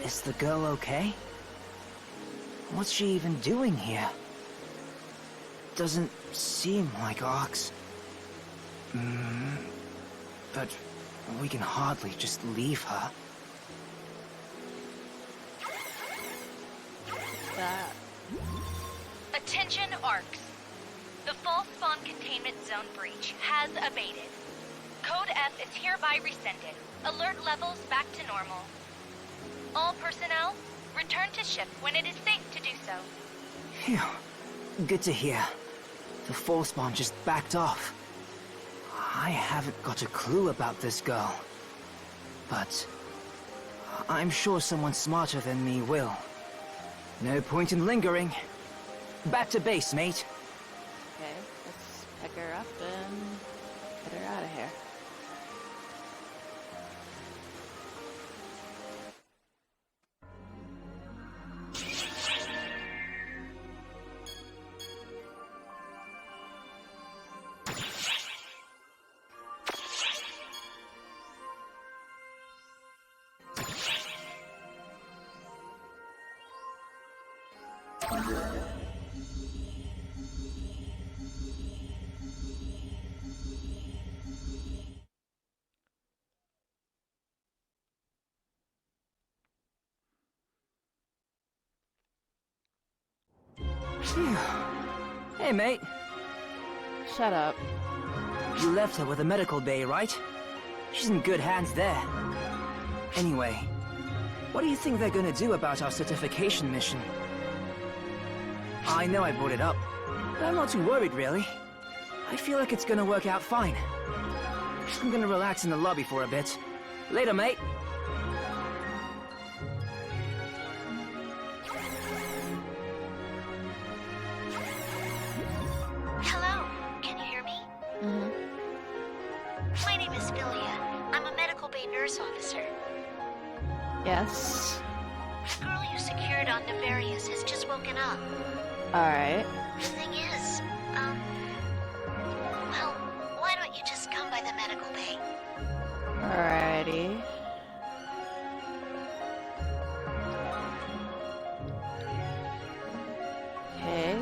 Is the girl okay? What's she even doing here? Doesn't seem like Arx. But we can hardly just leave her. Attention Arx. The false spawn containment zone breach has abated. Code F is hereby rescinded. Alert levels back to normal. All personnel, return to ship when it is safe to do so. Phew. Good to hear. The false spawn just backed off. I haven't got a clue about this girl. But I'm sure someone smarter than me will. No point in lingering. Back to base, mate. Okay, let's pick her up and get her out of here. Phew. Hey, mate. Shut up. You left her with a medical bay, right? She's in good hands there. Anyway, what do you think they're gonna do about our certification mission? I know I brought it up, but I'm not too worried, really. I feel like it's gonna work out fine. I'm gonna relax in the lobby for a bit. Later, mate. Hello, can you hear me? My name is Philia. I'm a medical bay nurse officer. Yes. The girl you secured on Nefarious has just woken up. Alright. The thing is, well, why don't you just come by the medical bay? Alrighty. Okay.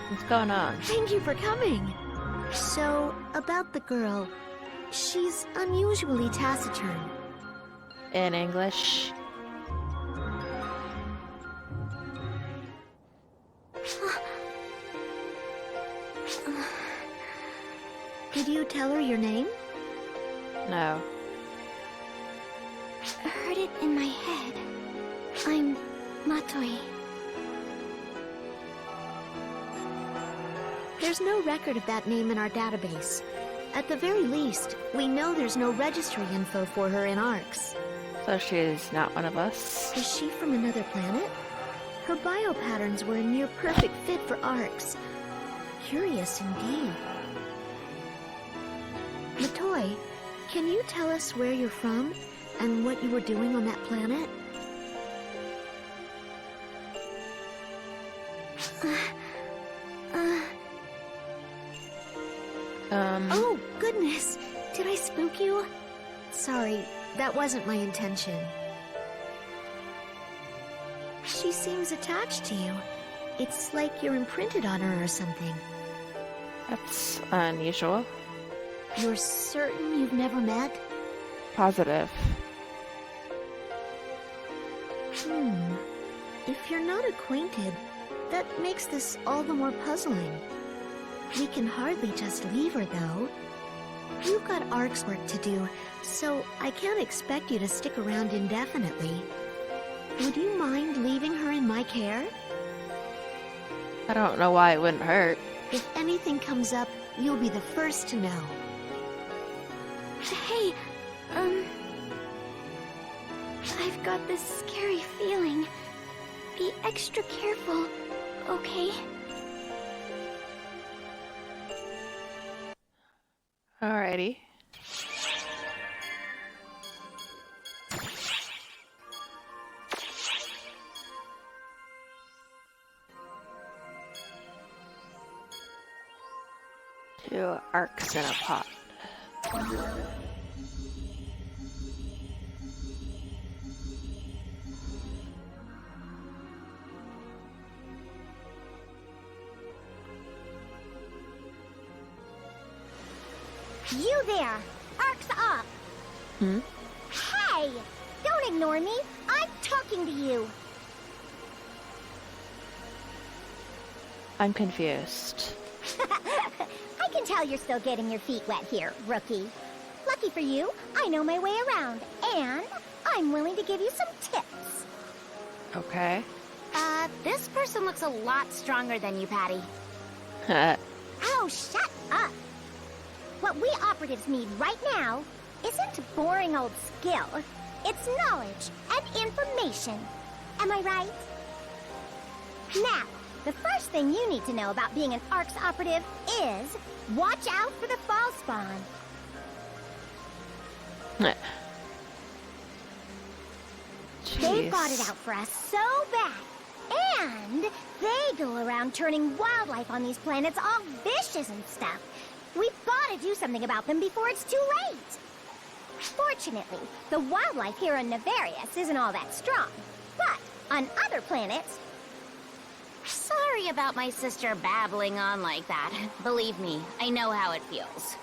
What's going on? Thank you for coming. So, about the girl, she's unusually taciturn. In English. Did you tell her your name? No. I heard it in my head. I'm Matoi. There's no record of that name in our database. At the very least, we know there's no registry info for her in Arx. So she's not one of us. Is she from another planet? Her biopatterns were a near perfect fit for Arx. Curious indeed. Matoi, can you tell us where you're from and what you were doing on that planet? Oh, goodness. Did I spook you? Sorry, that wasn't my intention. She seems attached to you. It's like you're imprinted on her or something. That's unusual. You're certain you've never met? Positive. If you're not acquainted, that makes this all the more puzzling. We can hardly just leave her, though. You've got Arx work to do, so I can't expect you to stick around indefinitely. Would you mind leaving her in my care? I don't know why it wouldn't hurt. If anything comes up, you'll be the first to know. Hey, I've got this scary feeling. Be extra careful, okay? Alrighty. Two Arx in a pot. You there! Arc's up! Hmm? Hey! Don't ignore me! I'm talking to you! I'm confused. I can tell you're still getting your feet wet here, rookie. Lucky for you, I know my way around, and I'm willing to give you some tips. Okay. This person looks a lot stronger than you, Patty. Oh, shut up! What we operatives need right now isn't boring old skill. It's knowledge and information. Am I right? Now, the first thing you need to know about being an ARCS operative is watch out for the fall spawn. They brought it out for us so bad. And they go around turning wildlife on these planets all vicious and stuff. We've got to do something about them before it's too late. Fortunately, the wildlife here on Nefarious isn't all that strong. But on other planets... Sorry about my sister babbling on like that. Believe me, I know how it feels.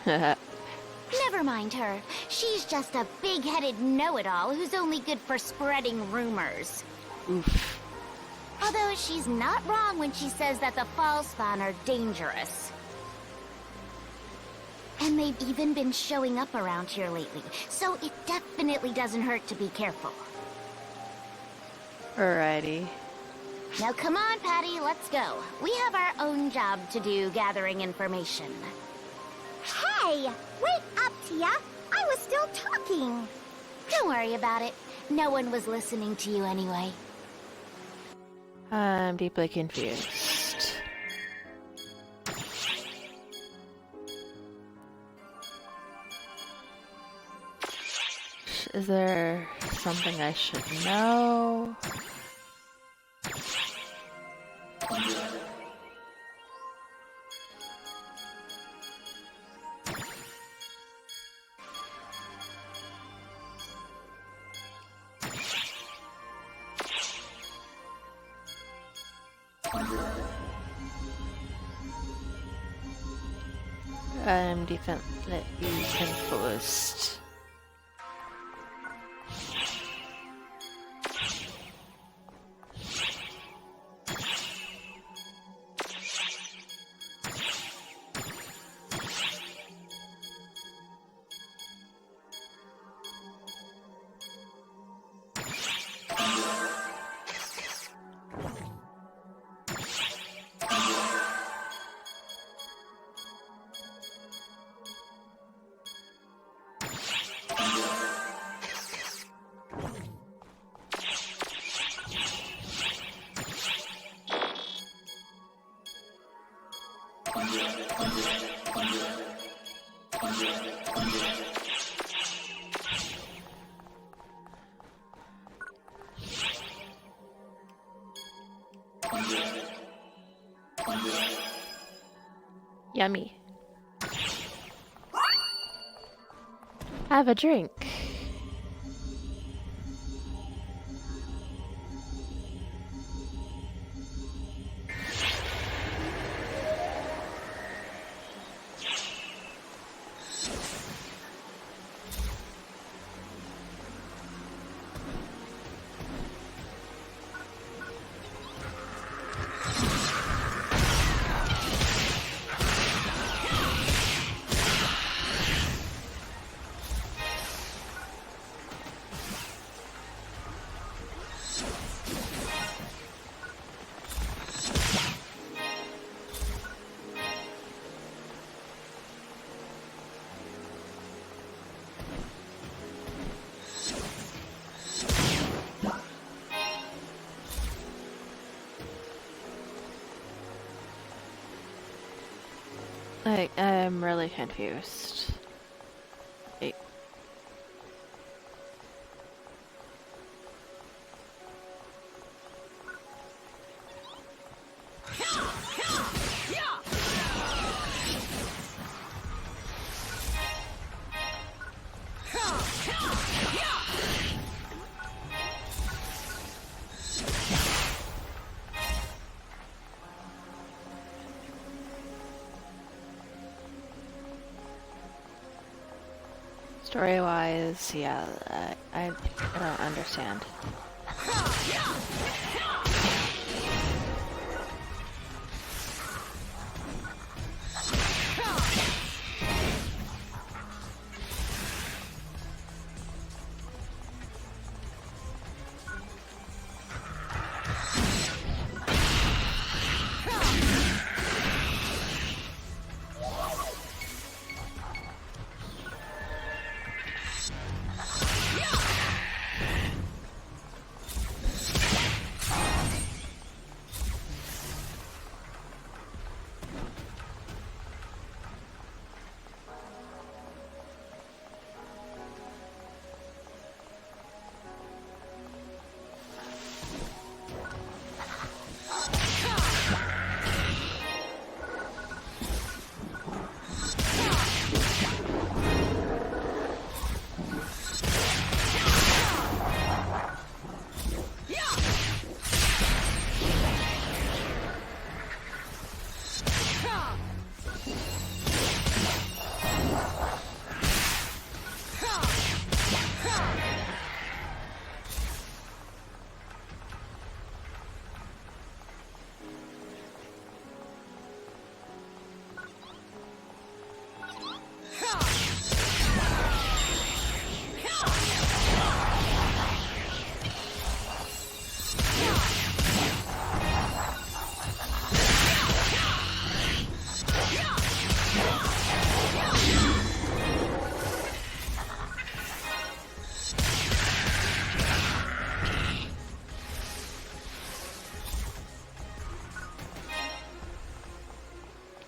Never mind her. She's just a big-headed know-it-all who's only good for spreading rumors. Oof. Although she's not wrong when she says that the fall spawn are dangerous. And they've even been showing up around here lately, so it definitely doesn't hurt to be careful. Alrighty. Now come on, Patty, let's go. We have our own job to do gathering information. Hey! Wake up, Tia! I was still talking! Don't worry about it. No one was listening to you anyway. I'm deeply confused. Is there something I should know? I'm definitely confused. Yummy. Have a drink. I'm really confused. Wait. Story-wise, yeah, I don't understand.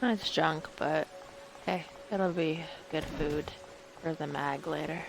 It's junk, but hey, it'll be good food for the mag later.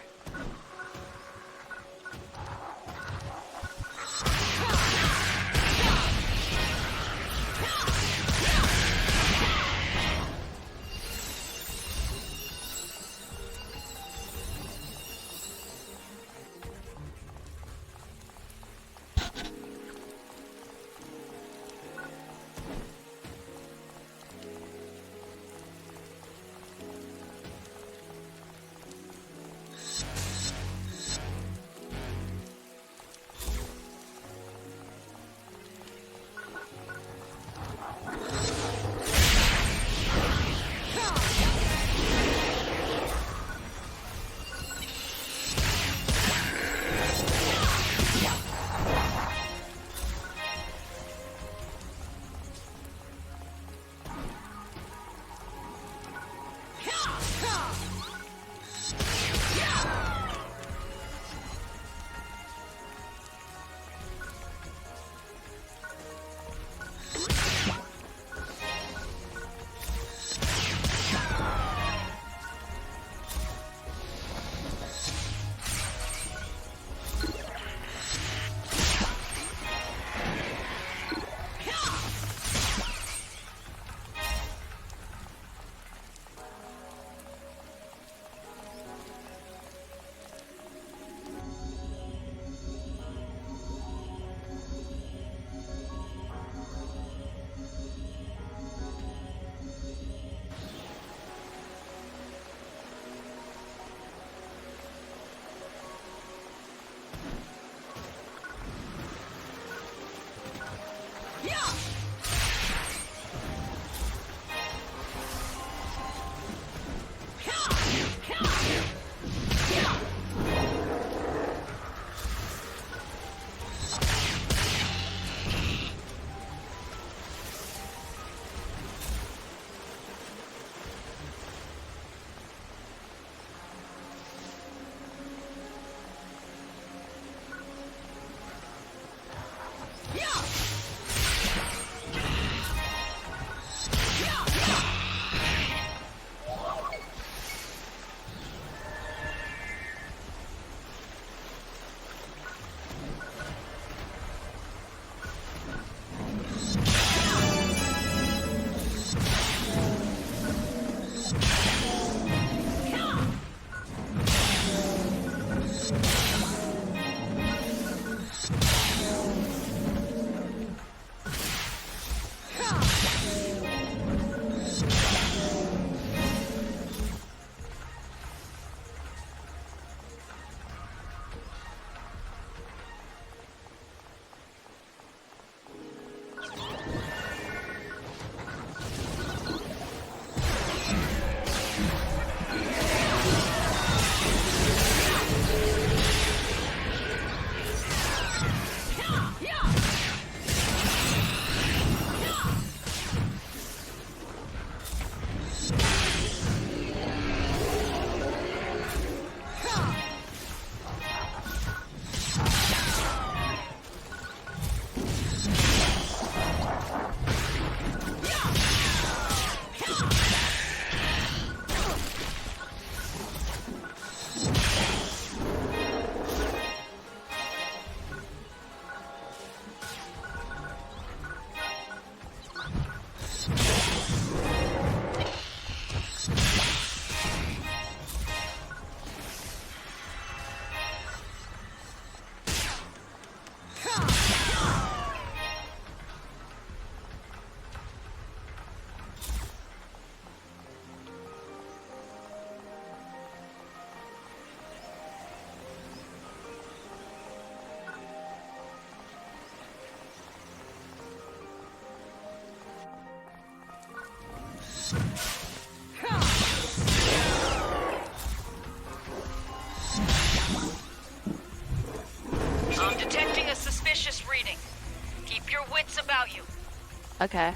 Okay.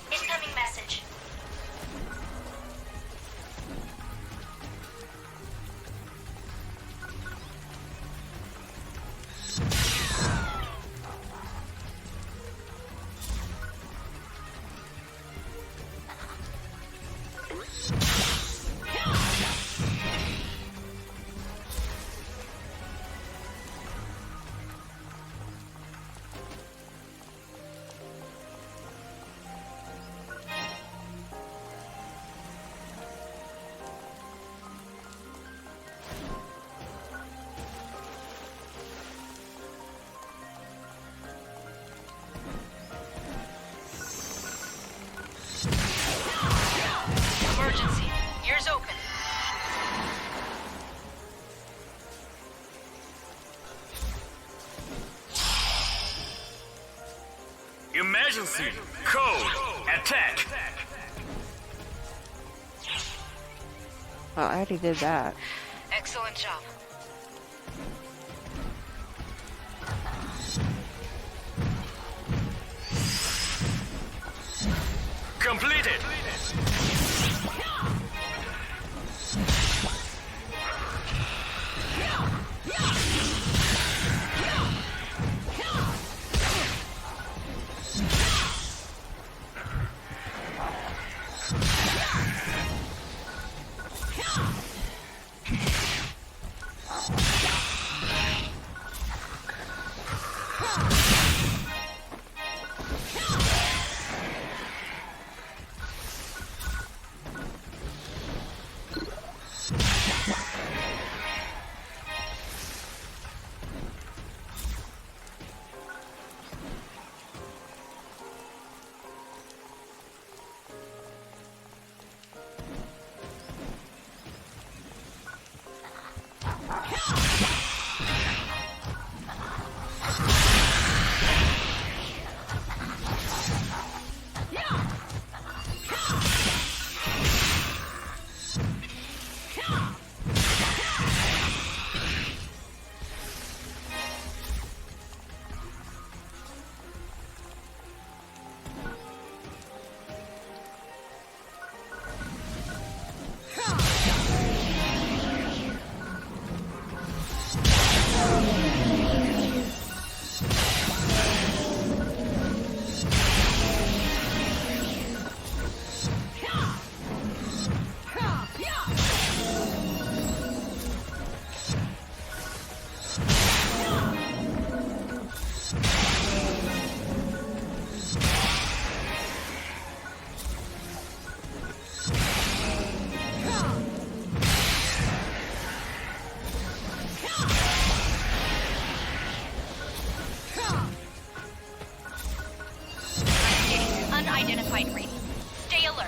Incoming message. Emergency. Ears open. Emergency! Code! Attack! Well, I already did that. Excellent job. Completed! Unidentified reading. Stay alert.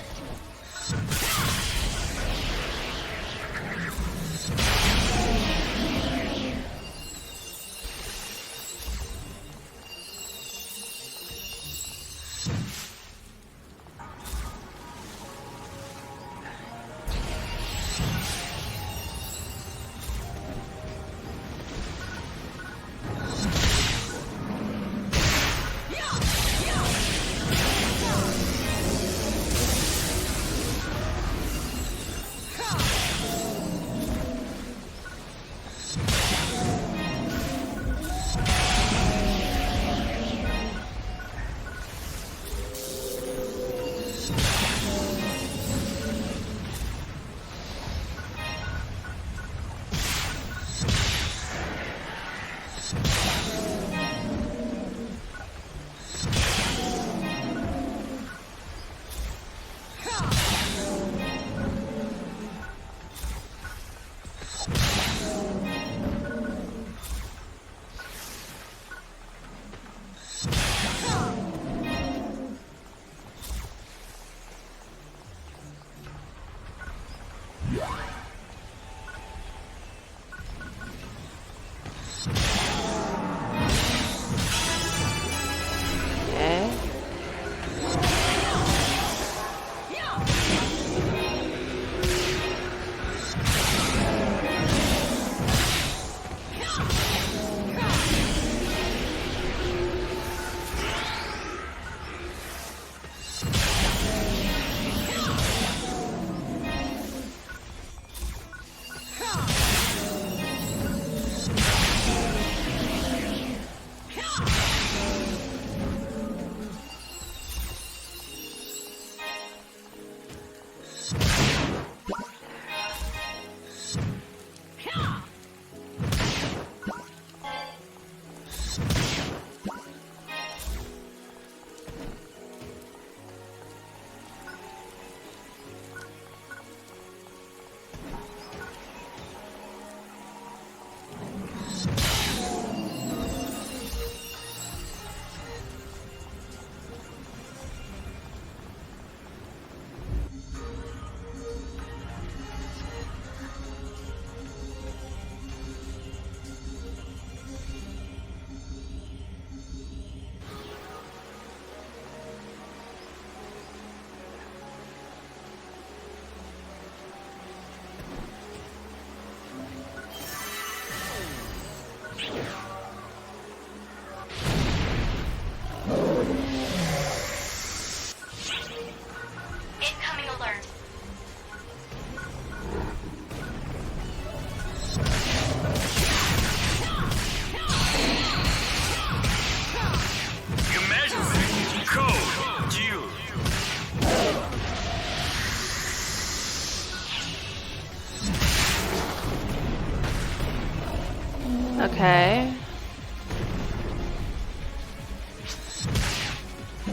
A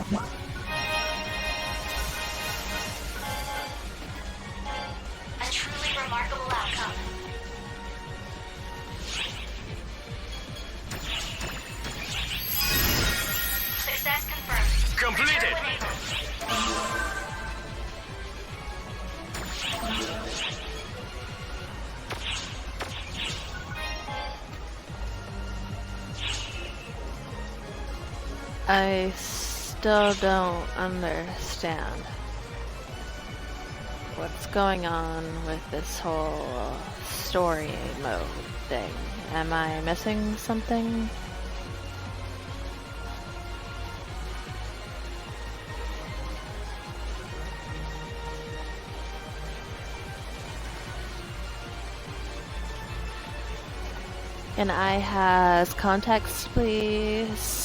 truly remarkable outcome. Success confirmed. Completed. Return when able. I still don't understand what's going on with this whole story mode thing. Am I missing something? Can I has context, please?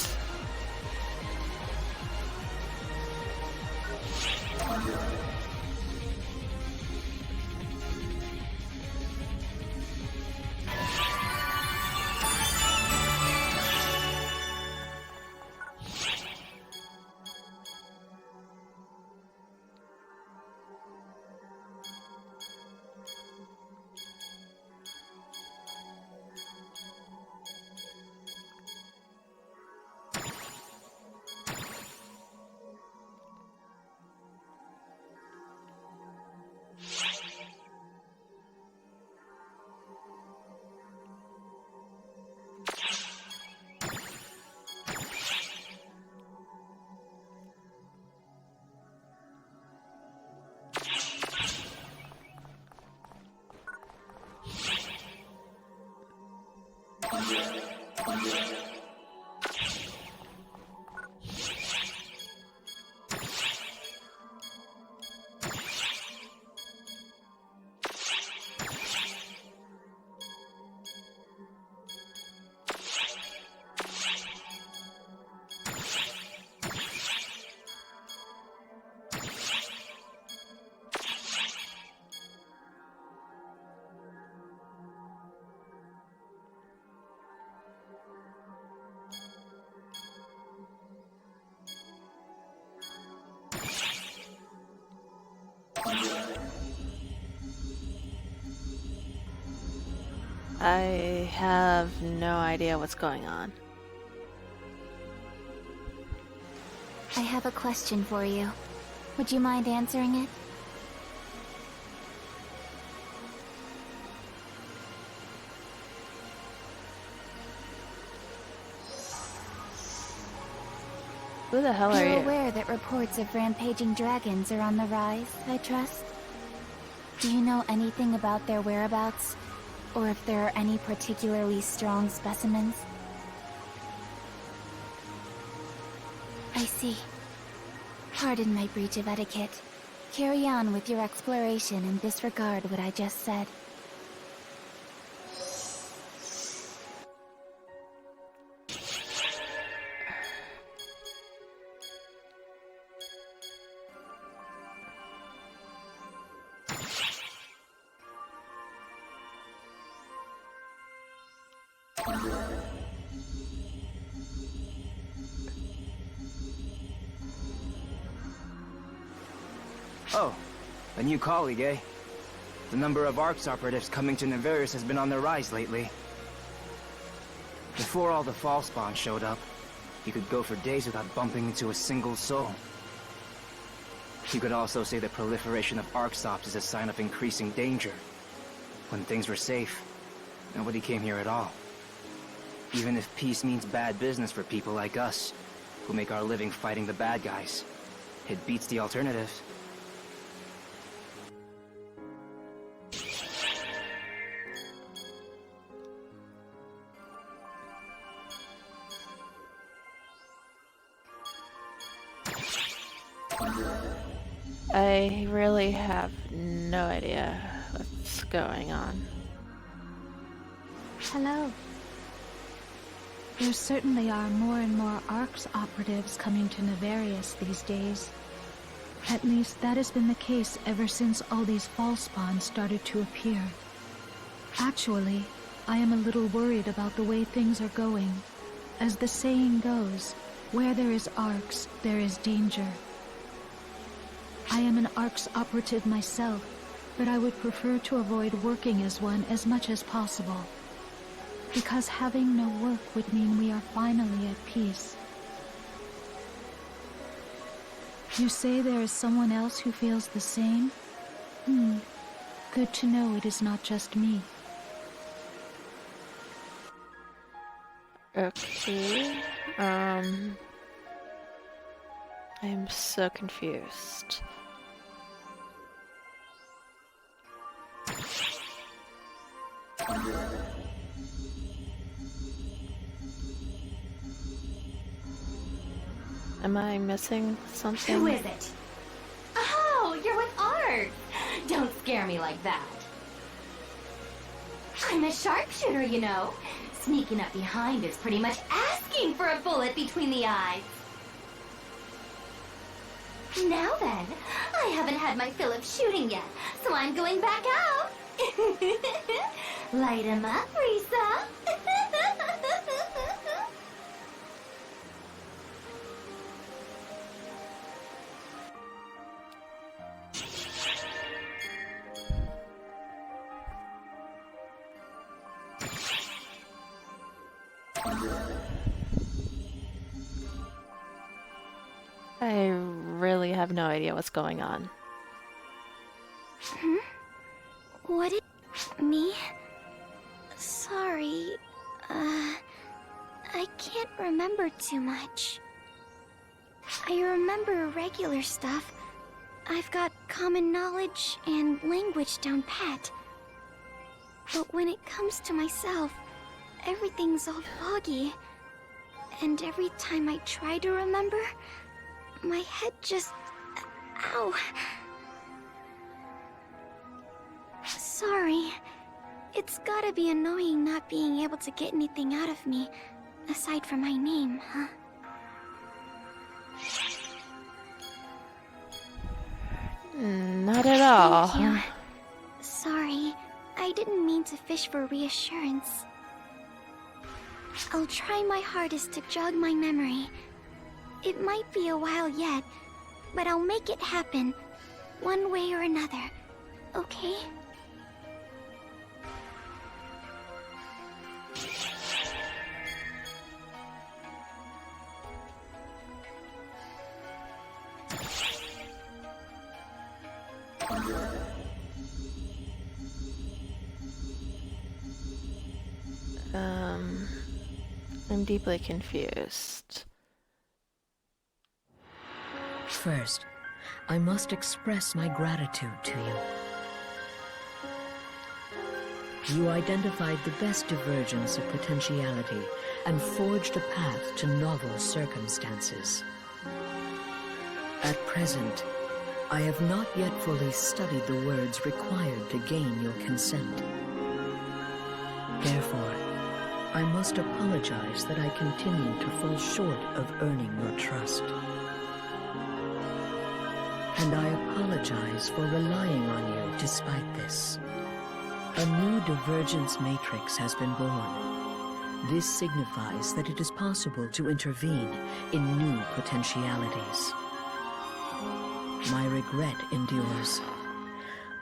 I have no idea what's going on. I have a question for you. Would you mind answering it? Who the hell are You're you? aware that reports of rampaging dragons are on the rise, I trust? Do you know anything about their whereabouts? Or if there are any particularly strong specimens? I see. Pardon my breach of etiquette. Carry on with your exploration and disregard what I just said. Oh, a new colleague, eh? The number of ARCS operatives coming to Navarius has been on the rise lately. Before all the fall spawns showed up, you could go for days without bumping into a single soul. You could also say the proliferation of ARCS ops is a sign of increasing danger. When things were safe, nobody came here at all. Even if peace means bad business for people like us, who make our living fighting the bad guys, it beats the alternative. I really have no idea what's going on. Hello. There certainly are more and more ARCS operatives coming to Navarius these days. At least that has been the case ever since all these fall spawns started to appear. Actually, I am a little worried about the way things are going. As the saying goes, Where there is Arcs, there is danger. I am an Arcs operative myself, but I would prefer to avoid working as one as much as possible. Because having no work would mean we are finally at peace. You say there is someone else who feels the same? Good to know it is not just me. Okay. I'm so confused. Am I missing something? Who is it? Oh, you're with Art! Don't scare me like that. I'm a sharpshooter, you know. Sneaking up behind is pretty much asking for a bullet between the eyes. Now then, I haven't had my fill of shooting yet, so I'm going back out. Light 'em up, Risa. I really have no idea what's going on. What is... me? Sorry. I can't remember too much. I remember regular stuff. I've got common knowledge and language down pat. But when it comes to myself, everything's all foggy. And every time I try to remember, my head just... ow. Sorry. It's gotta be annoying not being able to get anything out of me, aside from my name, huh? Not at all. Thank you. Sorry, I didn't mean to fish for reassurance. I'll try my hardest to jog my memory. It might be a while yet, but I'll make it happen, one way or another, okay? I'm deeply confused. First, I must express my gratitude to you. You identified the best divergence of potentiality and forged a path to novel circumstances. At present, I have not yet fully studied the words required to gain your consent. Therefore, I must apologize that I continue to fall short of earning your trust. And I apologize for relying on you despite this. A new divergence matrix has been born. This signifies that it is possible to intervene in new potentialities. My regret endures.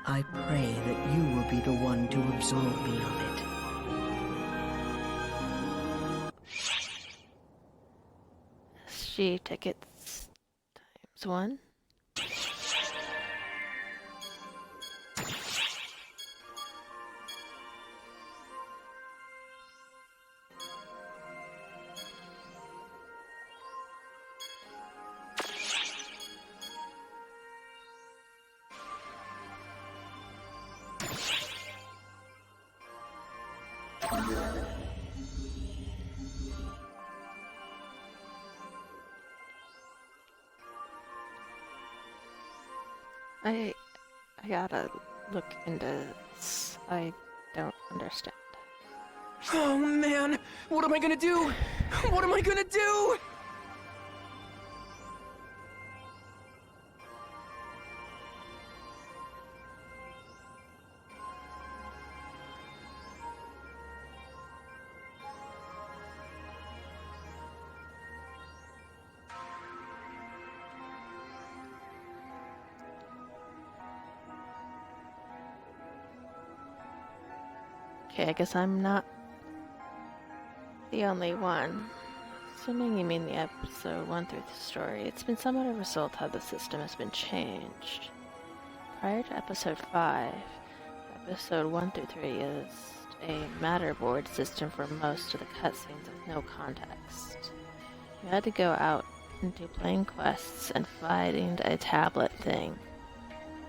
I pray that you will be the one to absolve me of it. SG tickets ×1. I gotta look into this. I don't understand. Oh man, what am I gonna do? What am I gonna do? Okay, I guess I'm not the only one. Assuming you mean the episode 1 through the story, it's been somewhat a result how the system has been changed. Prior to episode 5, episode 1 through 3 is a matter board system for most of the cutscenes with no context. You had to go out into playing quests and find a tablet thing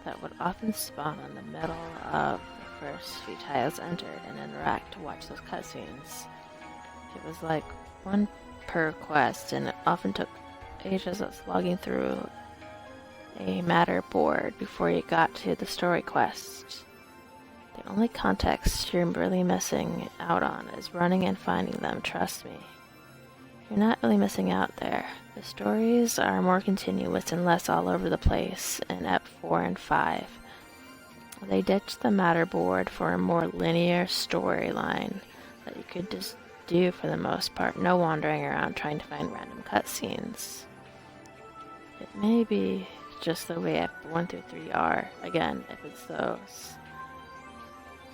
that would often spawn on the middle of the first few tiles entered and interact to watch those cutscenes. It was like one per quest, and it often took ages of slogging through a matter board before you got to the story quest. The only context you're really missing out on is running and finding them, trust me. You're not really missing out there. The stories are more continuous and less all over the place in Ep 4 and 5. They ditched the matter board for a more linear storyline that you could just do for the most part, no wandering around trying to find random cutscenes. It may be just the way Ep 1 through 3 are, again, if it's those.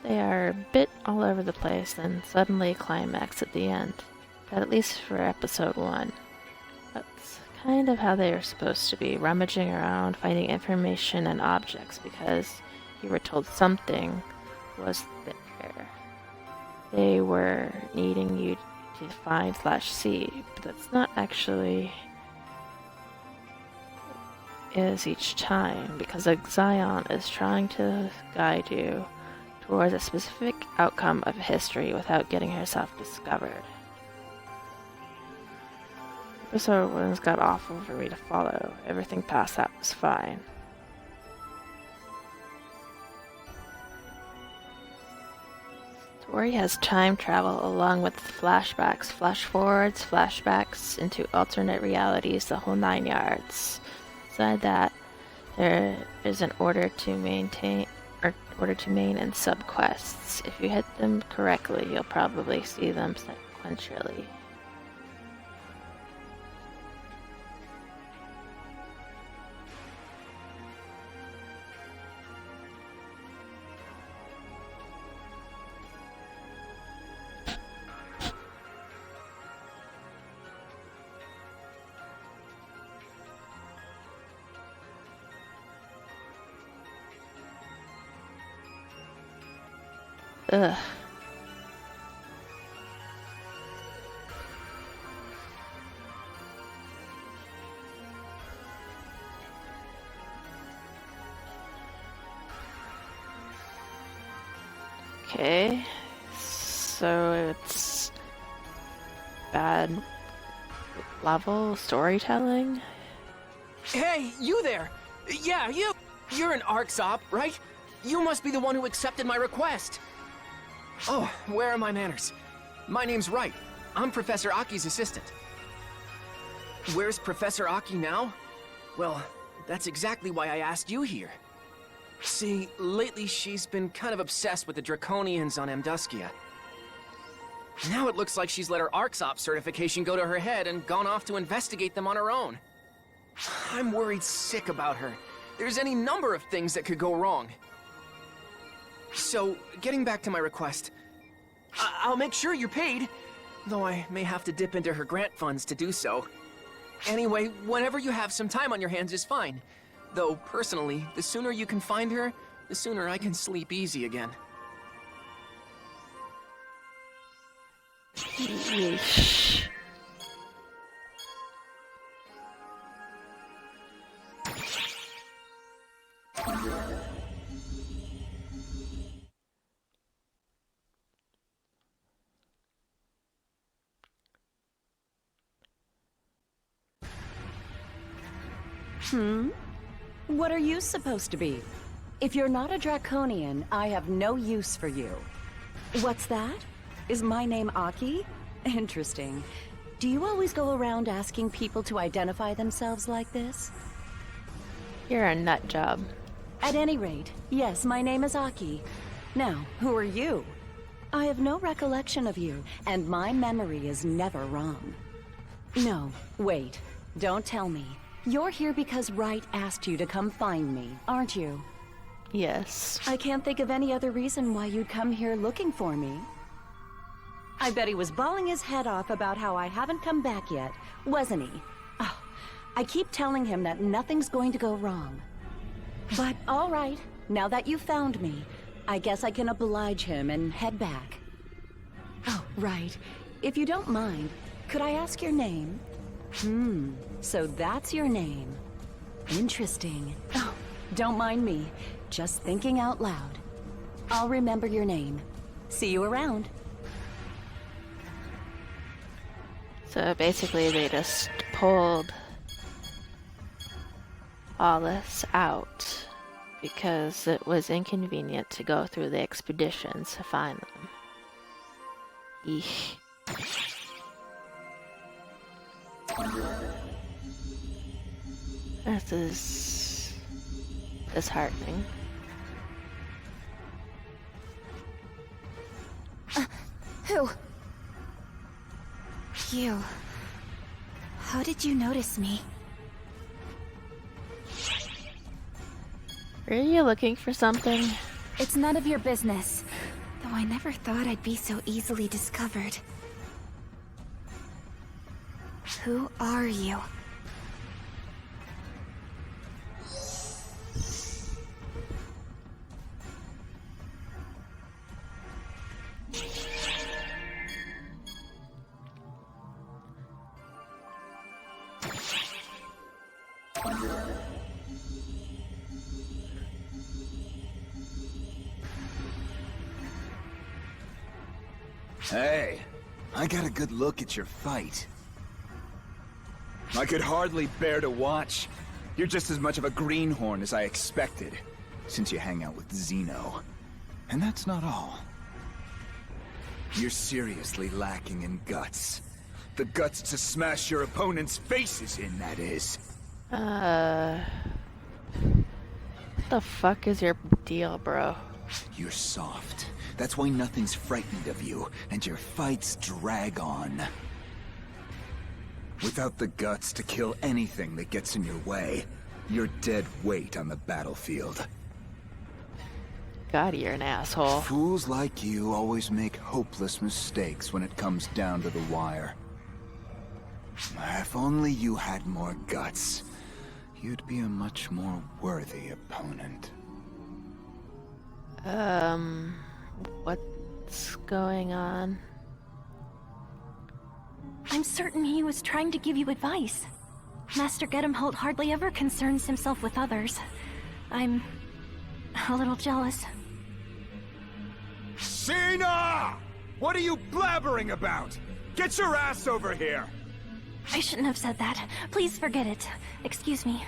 They are a bit all over the place and suddenly climax at the end. But at least for episode 1. That's kind of how they are supposed to be, rummaging around, finding information and objects because you were told something was there. They were needing you to find/see, but that's not actually is each time, because Zion is trying to guide you towards a specific outcome of history without getting herself discovered. Episode 1's got awful for me to follow. Everything past that was fine. Story has time travel along with flashbacks, flash forwards, flashbacks into alternate realities, the whole 9 yards. Beside that, there is an order to main and sub quests. If you hit them correctly, you'll probably see them sequentially. Ugh. Okay, so it's bad level storytelling. Hey, you there! Yeah, you! You're an ArcSop, right? You must be the one who accepted my request. Oh, where are my manners? My name's Wright. I'm Professor Aki's assistant. Where's Professor Aki now? Well, that's exactly why I asked you here. See, lately she's been kind of obsessed with the Draconians on Amduskia. Now it looks like she's let her ArcSop certification go to her head and gone off to investigate them on her own. I'm worried sick about her. There's any number of things that could go wrong. So, getting back to my request, I'll make sure you're paid, though I may have to dip into her grant funds to do so. Anyway, whenever you have some time on your hands is fine. Though, personally, the sooner you can find her, the sooner I can sleep easy again. Yeesh. What are you supposed to be? If you're not a Draconian, I have no use for you. What's that? Is my name Aki? Interesting. Do you always go around asking people to identify themselves like this? You're a nut job. At any rate, yes, my name is Aki. Now, who are you? I have no recollection of you, and my memory is never wrong. No, wait. Don't tell me. You're here because Wright asked you to come find me, aren't you? Yes. I can't think of any other reason why you'd come here looking for me. I bet he was bawling his head off about how I haven't come back yet, wasn't he? Oh, I keep telling him that nothing's going to go wrong. But all right, now that you've found me, I guess I can oblige him and head back. Oh, right. If you don't mind, could I ask your name? So that's your name. Interesting. Oh, don't mind me. Just thinking out loud. I'll remember your name. See you around. So basically they just pulled all this out because it was inconvenient to go through the expeditions to find them. Eesh. This is disheartening. Who? You. How did you notice me? Were you looking for something? It's none of your business. Though I never thought I'd be so easily discovered. Who are you? Hey, I got a good look at your fight. I could hardly bear to watch. You're just as much of a greenhorn as I expected, since you hang out with Zeno. And that's not all. You're seriously lacking in guts. The guts to smash your opponent's faces in, that is. What the fuck is your deal, bro? You're soft. That's why nothing's frightened of you, and your fights drag on. Without the guts to kill anything that gets in your way, you're dead weight on the battlefield. God, you're an asshole. Fools like you always make hopeless mistakes when it comes down to the wire. If only you had more guts, you'd be a much more worthy opponent. What's going on? I'm certain he was trying to give you advice. Master Gedemholt hardly ever concerns himself with others. I'm a little jealous. Sheena! What are you blabbering about? Get your ass over here! I shouldn't have said that. Please forget it. Excuse me.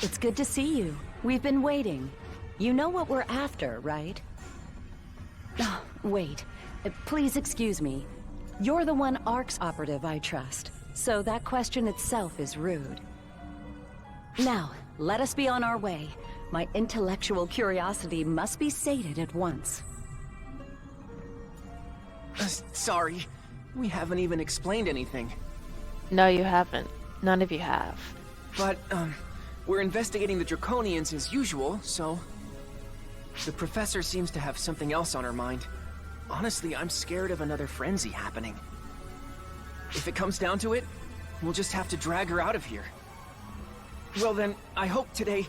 It's good to see you. We've been waiting. You know what we're after, right? Oh, wait. Please excuse me. You're the one ARC's operative I trust, so that question itself is rude. Now, let us be on our way. My intellectual curiosity must be sated at once. Sorry. We haven't even explained anything. No, you haven't. None of you have. But, we're investigating the Draconians as usual, so... The professor seems to have something else on her mind. Honestly, I'm scared of another frenzy happening. If it comes down to it, we'll just have to drag her out of here. Well then, I hope today...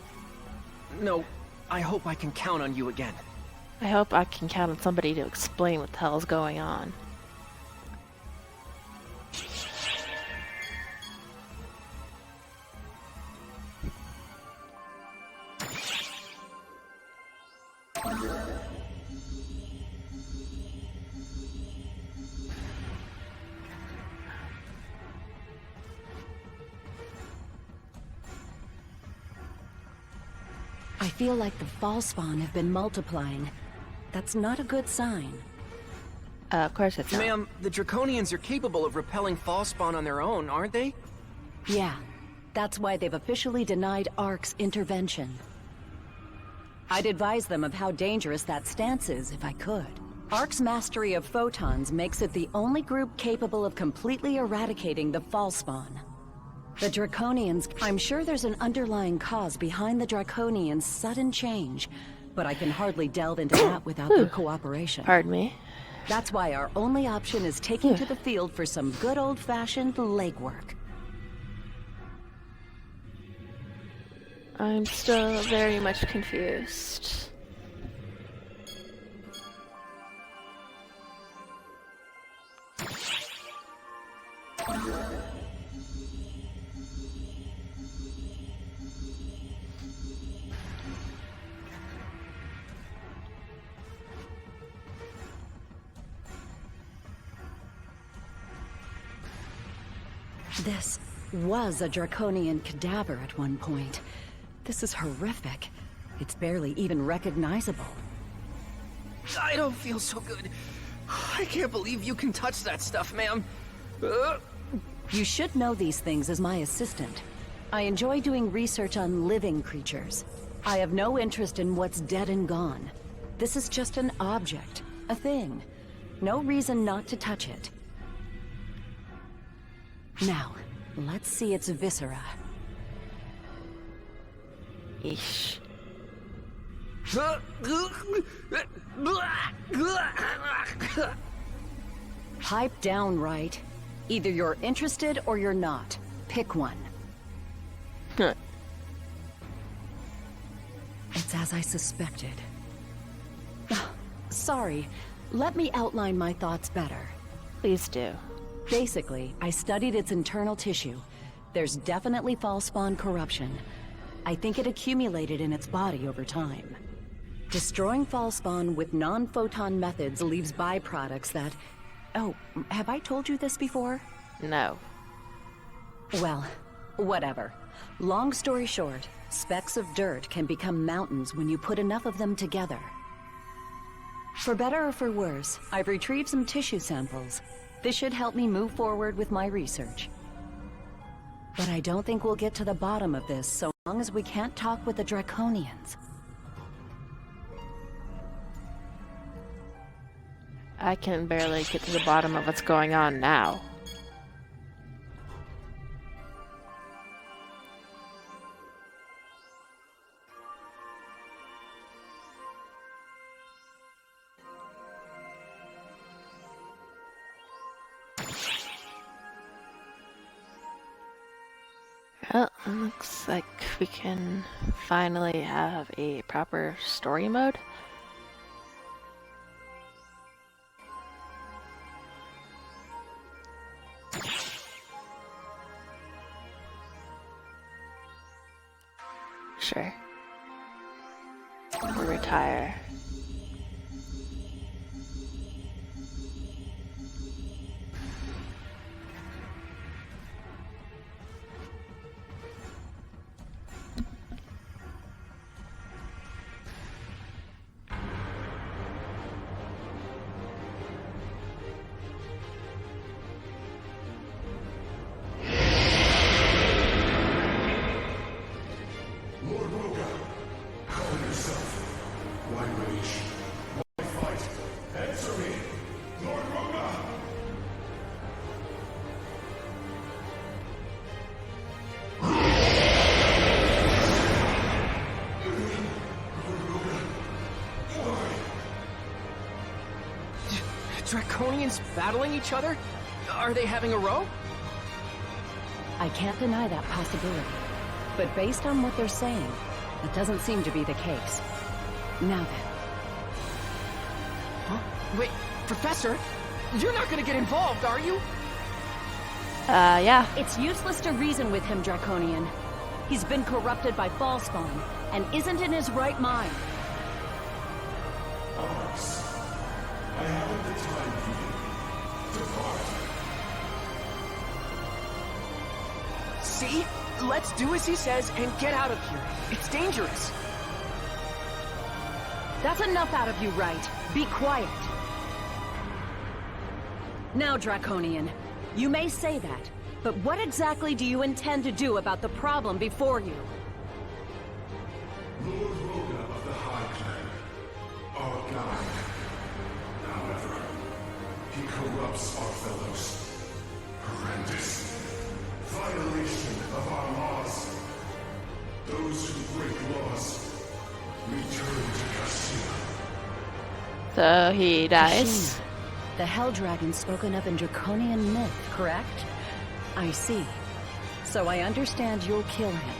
No, I hope I can count on you again. I hope I can count on somebody to explain what the hell's going on. I feel like the fall spawn have been multiplying. That's not a good sign. Of course it's not. Ma'am, the Draconians are capable of repelling fall spawn on their own, aren't they? Yeah, that's why they've officially denied ARC's intervention. I'd advise them of how dangerous that stance is if I could. ARC's mastery of photons makes it the only group capable of completely eradicating the fall spawn. The Draconians, I'm sure there's an underlying cause behind the Draconians' sudden change, but I can hardly delve into that without their cooperation. Pardon me. That's why our only option is taking to the field for some good old-fashioned legwork. I'm still very much confused. This was a Draconian cadaver at one point. This is horrific. It's barely even recognizable. I don't feel so good. I can't believe you can touch that stuff, ma'am. You should know these things as my assistant. I enjoy doing research on living creatures. I have no interest in what's dead and gone. This is just an object, a thing. No reason not to touch it. Now, let's see its viscera. Eesh. Pipe down, right? Either you're interested or you're not. Pick one. It's as I suspected. Sorry, let me outline my thoughts better. Please do. Basically, I studied its internal tissue. There's definitely fall spawn corruption. I think it accumulated in its body over time. Destroying fall spawn with non-photon methods leaves byproducts that... Oh, have I told you this before? No. Well, whatever. Long story short, specks of dirt can become mountains when you put enough of them together. For better or for worse, I've retrieved some tissue samples. This should help me move forward with my research. But I don't think we'll get to the bottom of this so long as we can't talk with the Draconians. I can barely get to the bottom of what's going on now. Well, it looks like we can finally have a proper story mode. Sure. We'll retire. Draconians battling each other? Are they having a row? I can't deny that possibility. But based on what they're saying, it doesn't seem to be the case. Now then. Huh? Wait, Professor? You're not gonna get involved, are you? Yeah. It's useless to reason with him, Draconian. He's been corrupted by fall spawn, and isn't in his right mind. I haven't the time for you. Depart. See? Let's do as he says and get out of here. It's dangerous. That's enough out of you, right? Be quiet. Now, Draconian, you may say that, but what exactly do you intend to do about the problem before you? Lord Roga of the High Clan, our guide. However, he corrupts our fellows. Horrendous. Violation of our laws. Those who break laws return to Kashyyyk. So he dies. The Hell Dragon spoken of in Draconian myth, correct? I see. So I understand you'll kill him.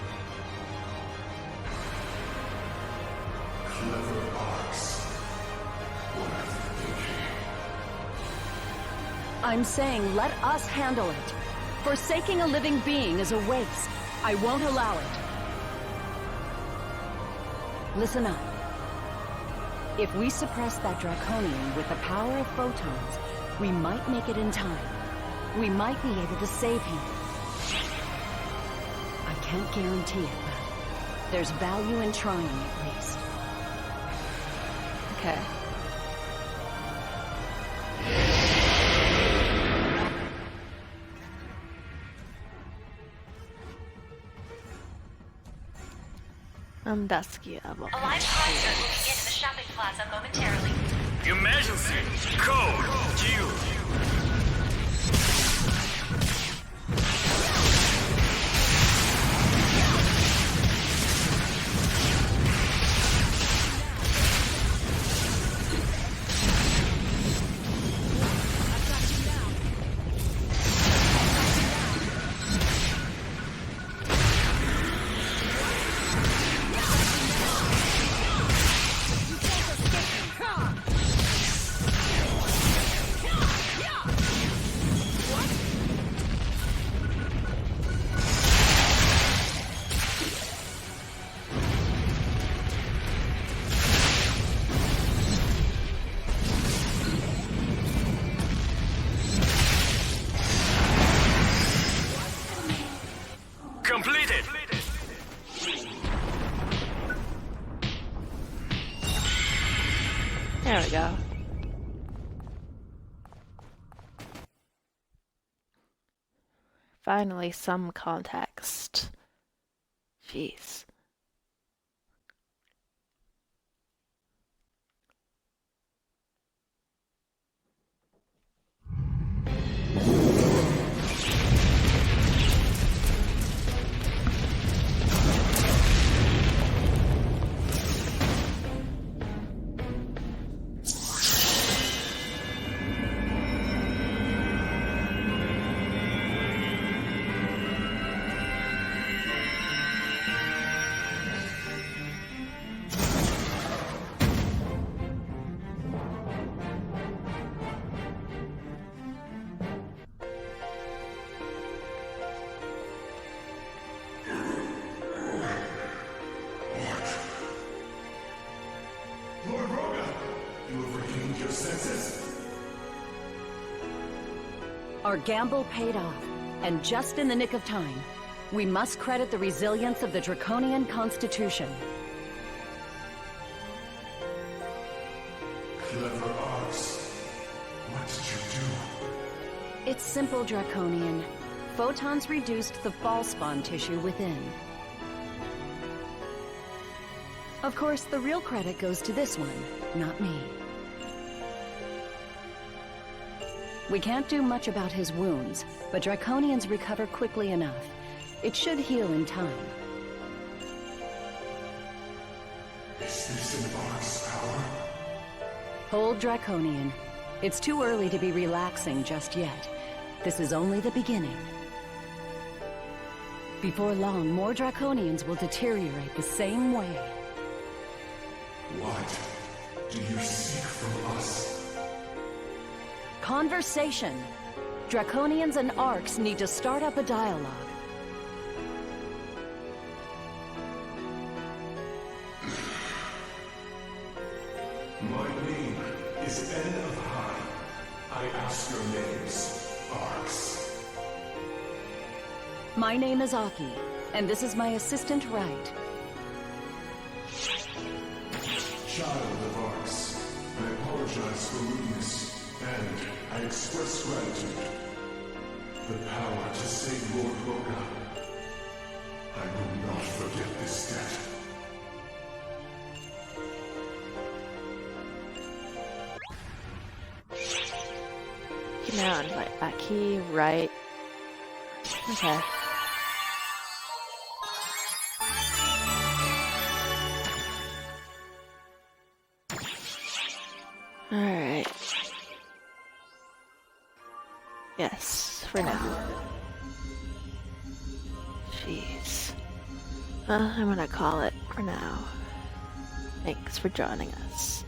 Clever Arx. What are you thinking? I'm saying let us handle it. Forsaking a living being is a waste. I won't allow it. Listen up. If we suppress that Draconian with the power of photons, we might make it in time. We might be able to save him. I can't guarantee it, but there's value in trying at least. Okay. I'm dusky level. A live concert will begin in the shopping plaza momentarily. Emergency code due. Completed. There we go. Finally, some context. Jeez. Lord Roga, you have regained your senses? Our gamble paid off, and just in the nick of time. We must credit the resilience of the Draconian Constitution. Clever Arx. What did you do? It's simple, Draconian. Photons reduced the false-spawn tissue within. Of course, the real credit goes to this one, not me. We can't do much about his wounds, but Draconians recover quickly enough. It should heal in time. Is this in Arx's power? Hold, Draconian. It's too early to be relaxing just yet. This is only the beginning. Before long, more Draconians will deteriorate the same way. What do you seek from us? Conversation. Draconians and Arx need to start up a dialogue. My name is N of High. I ask your names, Arx. My name is Aki, and this is my assistant, Wright. child of Arx, I apologize for rudeness, and I express gratitude. The power to save Lord Roga. I will not forget this debt. Now invite Aki, right? Okay. Alright. Yes, for now. Jeez. I'm gonna call it for now. Thanks for joining us.